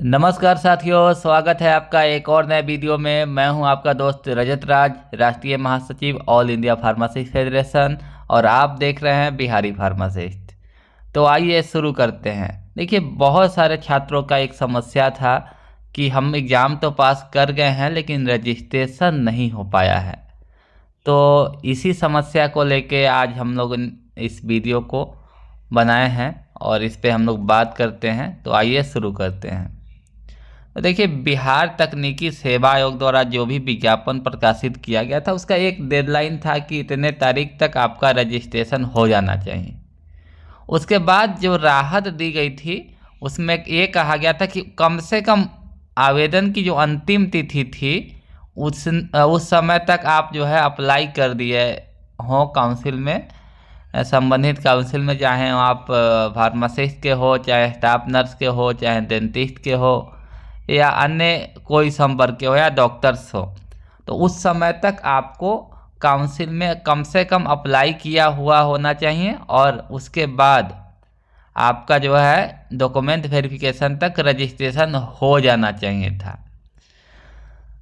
नमस्कार साथियों, स्वागत है आपका एक और नए वीडियो में। मैं हूं आपका दोस्त रजत राज, राष्ट्रीय महासचिव ऑल इंडिया फार्मासिस्ट फेडरेशन, और आप देख रहे हैं बिहारी फार्मासिस्ट। तो आइए शुरू करते हैं। देखिए, बहुत सारे छात्रों का एक समस्या था कि हम एग्ज़ाम तो पास कर गए हैं लेकिन रजिस्ट्रेशन नहीं हो पाया है। तो इसी समस्या को लेके आज हम लोग इस वीडियो को बनाए हैं और इस पे हम लोग बात करते हैं। तो आइए शुरू करते हैं। तो देखिए, बिहार तकनीकी सेवा आयोग द्वारा जो भी विज्ञापन प्रकाशित किया गया था उसका एक डेडलाइन था कि इतने तारीख तक आपका रजिस्ट्रेशन हो जाना चाहिए। उसके बाद जो राहत दी गई थी उसमें ये कहा गया था कि कम से कम आवेदन की जो अंतिम तिथि थी उस समय तक आप जो है अप्लाई कर दिए हों काउंसिल में, संबंधित काउंसिल में, चाहे आप फार्मासिस्ट के हो, चाहे स्टाफ नर्स के हो, चाहे डेंटिस्ट के हो, या अन्य कोई संपर्क के हो, या डॉक्टर्स हो। तो उस समय तक आपको काउंसिल में कम से कम अप्लाई किया हुआ होना चाहिए और उसके बाद आपका जो है डॉक्यूमेंट वेरिफिकेशन तक रजिस्ट्रेशन हो जाना चाहिए था।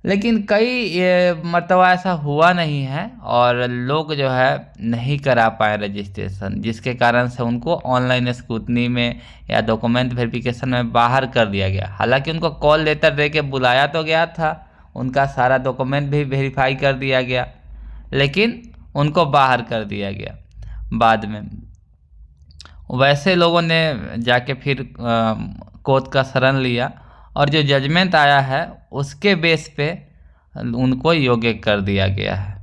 लेकिन कई मरतबा ऐसा हुआ नहीं है और लोग जो है नहीं करा पाए रजिस्ट्रेशन, जिसके कारण से उनको ऑनलाइन स्क्रूटनी में या डॉक्यूमेंट वेरिफिकेशन में बाहर कर दिया गया। हालांकि उनको कॉल लेटर दे के बुलाया तो गया था, उनका सारा डॉक्यूमेंट भी वेरीफाई कर दिया गया, लेकिन उनको बाहर कर दिया गया बाद में। वैसे लोगों ने जाके फिर कोर्ट का शरण लिया और जो जजमेंट आया है उसके बेस पे उनको योग्य कर दिया गया है।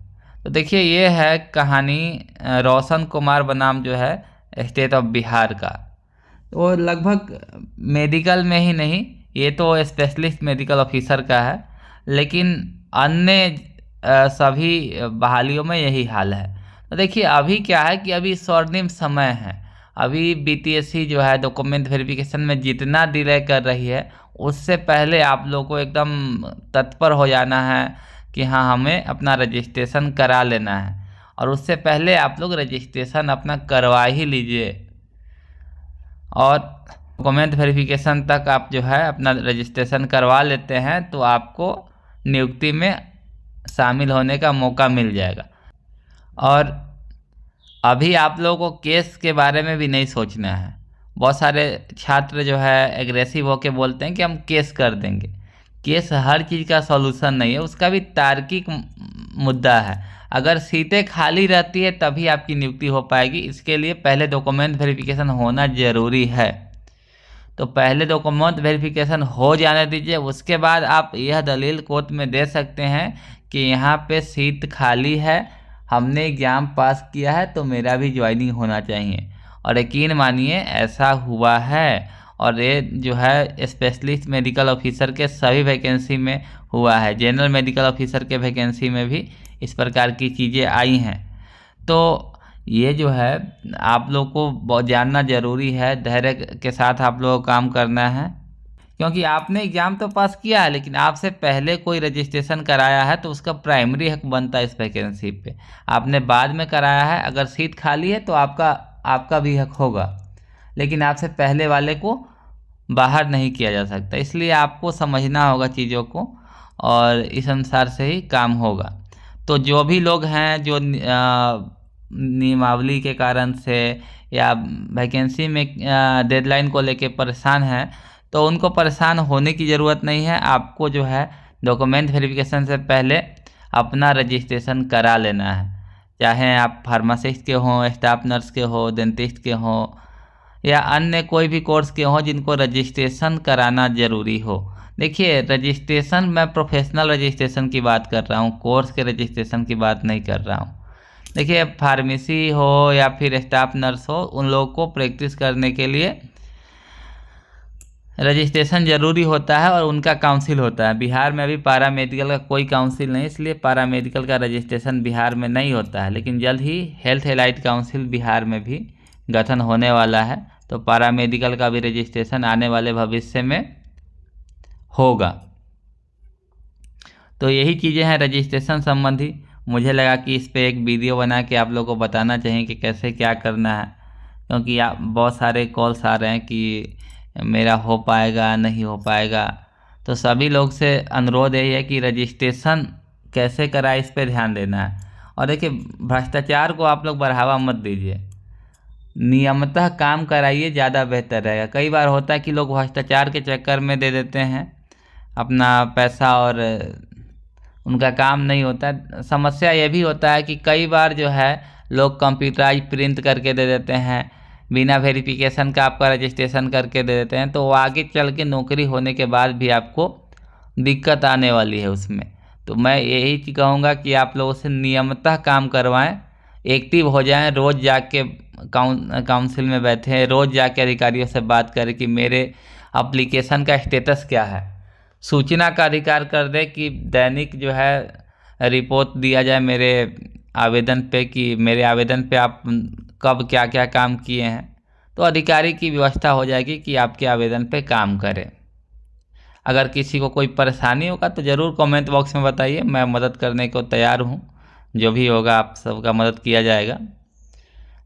तो देखिए, ये है कहानी रोशन कुमार बनाम जो है स्टेट ऑफ बिहार का। वो लगभग मेडिकल में ही नहीं, ये तो स्पेशलिस्ट मेडिकल ऑफिसर का है, लेकिन अन्य सभी बहालियों में यही हाल है। तो देखिए, अभी क्या है कि अभी स्वर्णिम समय है। अभी बीटीएससी जो है डॉक्यूमेंट वेरिफिकेशन में जितना डिले कर रही है उससे पहले आप लोगों को एकदम तत्पर हो जाना है कि हाँ, हमें अपना रजिस्ट्रेशन करा लेना है। और उससे पहले आप लोग रजिस्ट्रेशन अपना करवा ही लीजिए और डॉक्यूमेंट वेरिफिकेशन तक आप जो है अपना रजिस्ट्रेशन करवा लेते हैं तो आपको नियुक्ति में शामिल होने का मौका मिल जाएगा। और अभी आप लोगों को केस के बारे में भी नहीं सोचना है। बहुत सारे छात्र जो है एग्रेसिव होके बोलते हैं कि हम केस कर देंगे। केस हर चीज़ का सॉल्यूशन नहीं है, उसका भी तार्किक मुद्दा है। अगर सीटें खाली रहती है तभी आपकी नियुक्ति हो पाएगी। इसके लिए पहले डॉक्यूमेंट वेरिफिकेशन होना ज़रूरी है। तो पहले डॉक्यूमेंट वेरिफिकेशन हो जाने दीजिए, उसके बाद आप यह दलील कोर्ट में दे सकते हैं कि यहाँ पे सीट खाली है, हमने एग्ज़ाम पास किया है तो मेरा भी ज्वाइनिंग होना चाहिए। और यकीन मानिए ऐसा हुआ है। और ये जो है स्पेशलिस्ट मेडिकल ऑफिसर के सभी वैकेंसी में हुआ है, जनरल मेडिकल ऑफिसर के वैकेंसी में भी इस प्रकार की चीज़ें आई हैं। तो ये जो है आप लोग को बहुत जानना ज़रूरी है, धैर्य के साथ आप लोगों को काम करना है, क्योंकि आपने एग्ज़ाम तो पास किया है लेकिन आपसे पहले कोई रजिस्ट्रेशन कराया है तो उसका प्राइमरी हक बनता है इस वैकेंसी पे। आपने बाद में कराया है, अगर सीट खाली है तो आपका भी हक होगा, लेकिन आपसे पहले वाले को बाहर नहीं किया जा सकता। इसलिए आपको समझना होगा चीज़ों को और इस अनुसार से ही काम होगा। तो जो भी लोग हैं जो नियमावली के कारण से या वैकेंसी में डेडलाइन को लेके परेशान हैं, तो उनको परेशान होने की ज़रूरत नहीं है। आपको जो है डॉक्यूमेंट वेरिफिकेशन से पहले अपना रजिस्ट्रेशन करा लेना है, चाहे आप फार्मासिस्ट के हों, स्टाफ नर्स के हो, डेंटिस्ट के हों, या अन्य कोई भी कोर्स के हों जिनको रजिस्ट्रेशन कराना ज़रूरी हो। देखिए, रजिस्ट्रेशन मैं प्रोफेशनल रजिस्ट्रेशन की बात कर रहा हूँ, कोर्स के रजिस्ट्रेशन की बात नहीं कर रहा हूँ। देखिए, फार्मेसी हो या फिर स्टाफ नर्स हो, उन लोगों को प्रैक्टिस करने के लिए रजिस्ट्रेशन ज़रूरी होता है और उनका काउंसिल होता है। बिहार में अभी पारा मेडिकल का कोई काउंसिल नहीं, इसलिए पारा मेडिकल का रजिस्ट्रेशन बिहार में नहीं होता है। लेकिन जल्द ही हेल्थ एलाइड काउंसिल बिहार में भी गठन होने वाला है, तो पारा मेडिकल का भी रजिस्ट्रेशन आने वाले भविष्य में होगा। तो यही चीज़ें हैं रजिस्ट्रेशन संबंधी। मुझे लगा कि इस पर एक वीडियो बना के आप लोगों को बताना चाहिए कि कैसे क्या करना है, क्योंकि आप बहुत सारे कॉल्स आ रहे हैं कि मेरा हो पाएगा नहीं हो पाएगा। तो सभी लोग से अनुरोध यही है कि रजिस्ट्रेशन कैसे कराए इस पे ध्यान देना है। और देखिए, भ्रष्टाचार को आप लोग बढ़ावा मत दीजिए, नियमतः काम कराइए, ज़्यादा बेहतर रहेगा। कई बार होता है कि लोग भ्रष्टाचार के चक्कर में दे देते हैं अपना पैसा और उनका काम नहीं होता है। समस्या ये भी होता है कि कई बार जो है लोग कंप्यूटराइज प्रिंट करके दे देते हैं, बिना वेरिफिकेशन का आपका रजिस्ट्रेशन करके दे देते हैं, तो वो आगे चल के नौकरी होने के बाद भी आपको दिक्कत आने वाली है उसमें। तो मैं यही कहूँगा कि आप लोगों से नियमितः काम करवाएं, एक्टिव हो जाएं, रोज़ जाके काउंसिल में बैठें, रोज़ जाके अधिकारियों से बात करें कि मेरे एप्लीकेशन का स्टेटस क्या है। सूचना का अधिकार कर दे कि दैनिक जो है रिपोर्ट दिया जाए मेरे आवेदन पे कि मेरे आवेदन पे आप कब क्या क्या काम किए हैं। तो अधिकारी की व्यवस्था हो जाएगी कि आपके आवेदन पे काम करें। अगर किसी को कोई परेशानी होगा तो ज़रूर कमेंट बॉक्स में बताइए, मैं मदद करने को तैयार हूँ। जो भी होगा आप सबका मदद किया जाएगा।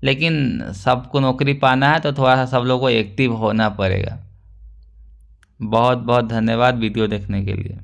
लेकिन सबको नौकरी पाना है तो थोड़ा सा सब लोगों को एक्टिव होना पड़ेगा। बहुत बहुत धन्यवाद वीडियो देखने के लिए।